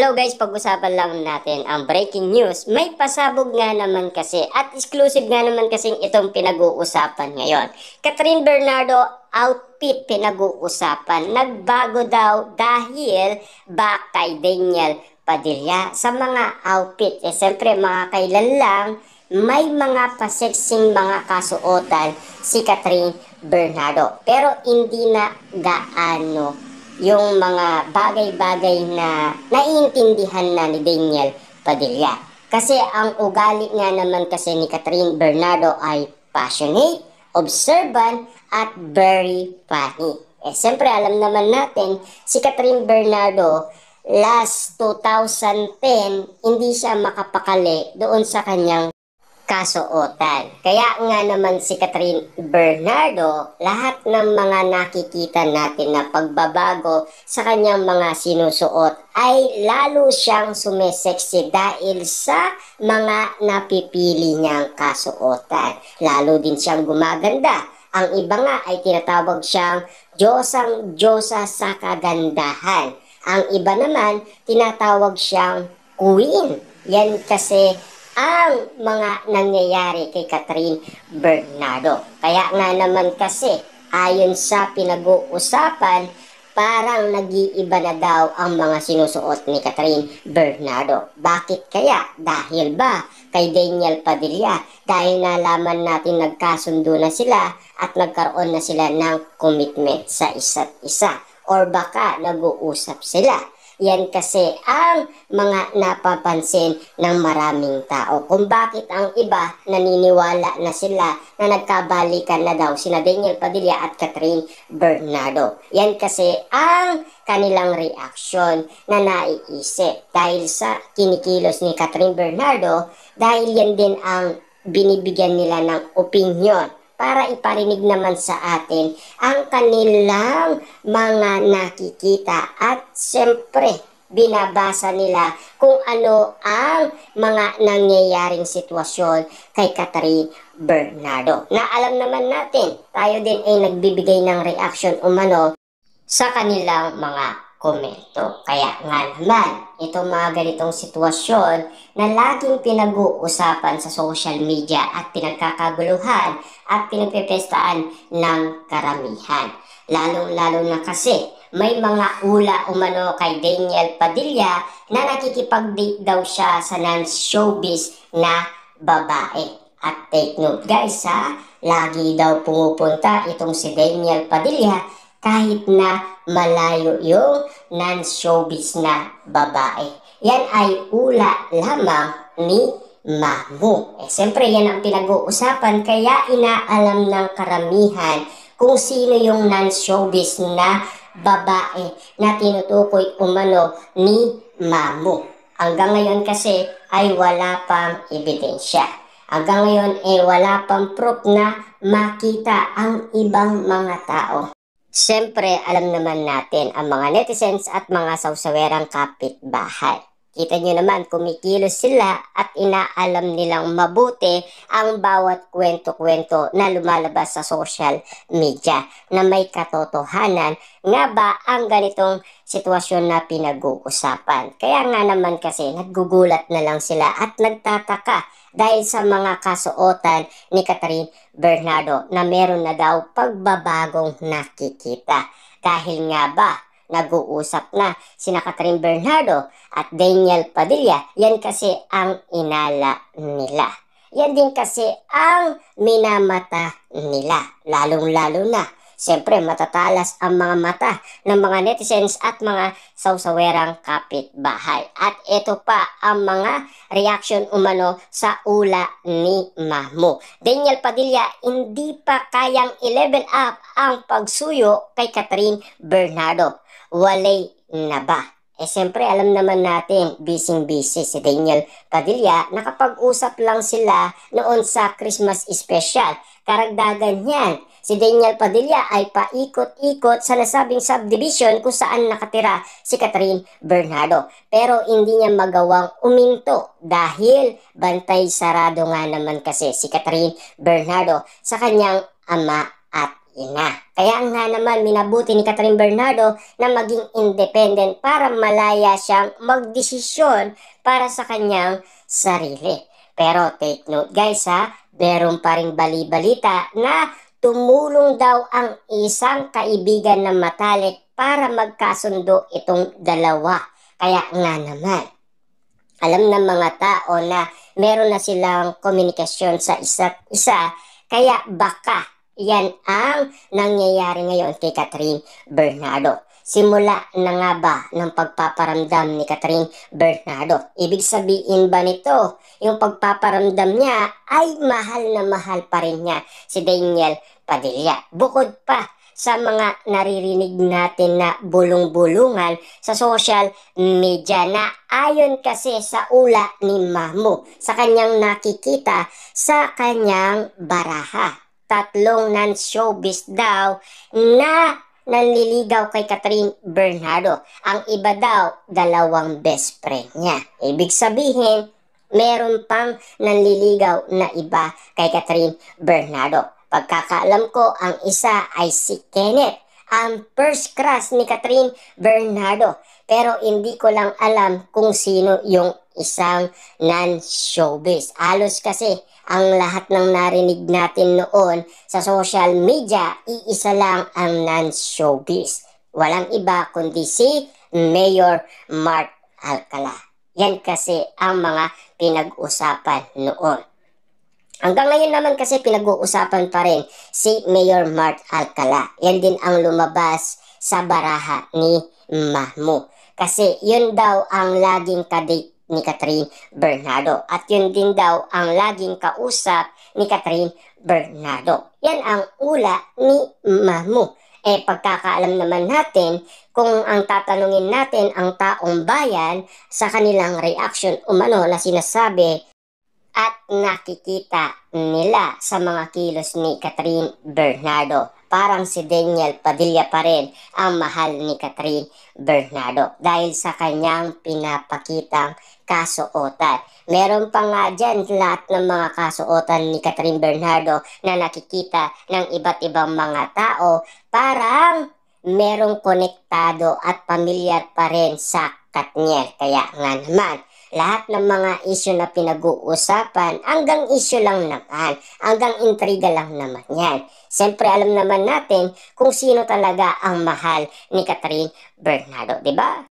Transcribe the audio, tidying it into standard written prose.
Hello guys, pag-usapan lang natin ang breaking news. May pasabog nga naman kasi at exclusive nga naman kasing itong pinag-uusapan ngayon. Catherine Bernardo outfit pinag-uusapan. Nagbago daw dahil back kay Daniel Padilla sa mga outfit. Siyempre mga kailan lang may mga pasexing mga kasuotan si Catherine Bernardo. Pero hindi na gaano yung mga bagay-bagay na naiintindihan na ni Daniel Padilla. Kasi ang ugali nga naman kasi ni Catherine Bernardo ay passionate, observant, at very funny. Siyempre alam naman natin, si Catherine Bernardo, last 2010, hindi siya makapakali doon sa kanyang kasuotan. Kaya nga naman si Catherine Bernardo, lahat ng mga nakikita natin na pagbabago sa kanyang mga sinusuot ay lalo siyang sumiseksi dahil sa mga napipili niyang kasuotan. Lalo din siyang gumaganda. Ang iba nga ay tinatawag siyang Diyosang Diyosa sa kagandahan. Ang iba naman tinatawag siyang Queen. Yan kasi ang mga nangyayari kay Catherine Bernardo. Kaya nga naman kasi, ayon sa pinag-uusapan, parang nag-iiba na daw ang mga sinusuot ni Catherine Bernardo. Bakit kaya? Dahil ba kay Daniel Padilla? Dahil nalaman natin nagkasundo na sila at nagkaroon na sila ng commitment sa isa't isa. Or baka nag-uusap sila. Yan kasi ang mga napapansin ng maraming tao. Kung bakit ang iba naniniwala na sila na nagkabalikan na daw sina Daniel Padilla at Catherine Bernardo. Yan kasi ang kanilang reaksyon na naiisip dahil sa kinikilos ni Catherine Bernardo, dahil yan din ang binibigyan nila ng opinion para iparinig naman sa atin ang kanilang mga nakikita at siyempre binabasa nila kung ano ang mga nangyayaring sitwasyon kay Catherine Bernardo. Na alam naman natin, tayo din ay nagbibigay ng reaction umano sa kanilang mga komento. Kaya nga naman, itong mga ganitong sitwasyon na laging pinag-uusapan sa social media at pinagkakaguluhan at pinagpepestaan ng karamihan. Lalong-lalo na kasi may mga ula umano kay Daniel Padilla na nakikipag-date daw siya sa non-showbiz na babae. At take note guys ha, lagi daw pumupunta itong si Daniel Padilla kahit na malayo yung non-showbiz na babae. Yan ay ula lamang ni Mamu. Siyempre yan ang pinag-uusapan kaya inaalam ng karamihan kung sino yung non-showbiz na babae na tinutukoy umano ni Mamu. Hanggang ngayon kasi ay wala pang ebidensya. Hanggang ngayon ay wala pang proof na makita ang ibang mga tao. Siyempre, alam naman natin ang mga netizens at mga sawsawerang kapitbahay. Kita nyo naman, kumikilos sila at inaalam nilang mabuti ang bawat kwento-kwento na lumalabas sa social media na may katotohanan nga ba ang ganitong sitwasyon na pinag-uusapan. Kaya nga naman kasi naggugulat na lang sila at nagtataka dahil sa mga kasuotan ni Catherine Bernardo na meron na daw pagbabagong nakikita. Dahil nga ba, nag-uusap na sina Catherine Bernardo at Daniel Padilla, yan kasi ang inala nila. Yan din kasi ang minamata nila, lalong-lalo na. Siyempre, matatalas ang mga mata ng mga netizens at mga sawsawerang kapitbahay. At ito pa ang mga reaction umano sa ula ni Mamu. Daniel Padilla, hindi pa kayang i-level up ang pagsuyo kay Catherine Bernardo. Walay na ba? Siyempre, alam naman natin, busy-busy si Daniel Padilla. Nakapag-usap lang sila noon sa Christmas special. Karagdagan yan, si Daniel Padilla ay paikot-ikot sa nasabing subdivision kung saan nakatira si Catherine Bernardo. Pero hindi niya magawang uminto dahil bantay sarado nga naman kasi si Catherine Bernardo sa kanyang ama at ina. Kaya nga naman minabuti ni Catherine Bernardo na maging independent para malaya siyang magdesisyon para sa kanyang sarili. Pero take note guys ha, meron pa ring bali-balita na tumulong daw ang isang kaibigan na matalik para magkasundo itong dalawa. Kaya nga naman, alam ng mga tao na meron na silang komunikasyon sa isa't isa, kaya baka yan ang nangyayari ngayon kay Catherine Bernardo. Simula na nga ba ng pagpaparamdam ni Catherine Bernardo? Ibig sabihin ba nito, yung pagpaparamdam niya ay mahal na mahal pa rin niya si Daniel Padilla? Bukod pa sa mga naririnig natin na bulong-bulungan sa social media na ayon kasi sa ula ni Mamu sa kanyang nakikita sa kanyang baraha. 3 non-showbiz daw na nanliligaw kay Catherine Bernardo. Ang iba daw, 2 best friend niya. Ibig sabihin, meron pang nanliligaw na iba kay Catherine Bernardo. Pagkakaalam ko, ang isa ay si Kenneth, ang first crush ni Catherine Bernardo. Pero hindi ko lang alam kung sino yung isang non-showbiz. Halos kasi ang lahat ng narinig natin noon sa social media, iisa lang ang non-showbiz. Walang iba kundi si Mayor Mark Alcala. Yan kasi ang mga pinag-usapan noon. Hanggang ngayon naman kasi pinag-uusapan pa rin si Mayor Mark Alcala. Yan din ang lumabas sa baraha ni Mamu. Kasi yun daw ang laging kadate ni Catherine Bernardo. At yun din daw ang laging kausap ni Catherine Bernardo. Yan ang ula ni Mamu. Pagkakaalam naman natin, kung ang tatanungin natin ang taong bayan sa kanilang reaction umano na sinasabi at nakikita nila sa mga kilos ni Catherine Bernardo, parang si Daniel Padilla pa rin ang mahal ni Catherine Bernardo dahil sa kanyang pinapakitang kasuotan. Meron pa nga dyan lahat ng mga kasuotan ni Catherine Bernardo na nakikita ng iba't ibang mga tao, parang merong konektado at pamilyar pa rin sa Katniel. Kaya nga naman, lahat ng mga issue na pinag-uusapan, hanggang issue lang naman, hanggang intriga lang naman yan. Siyempre alam naman natin kung sino talaga ang mahal ni Catherine Bernardo, di ba?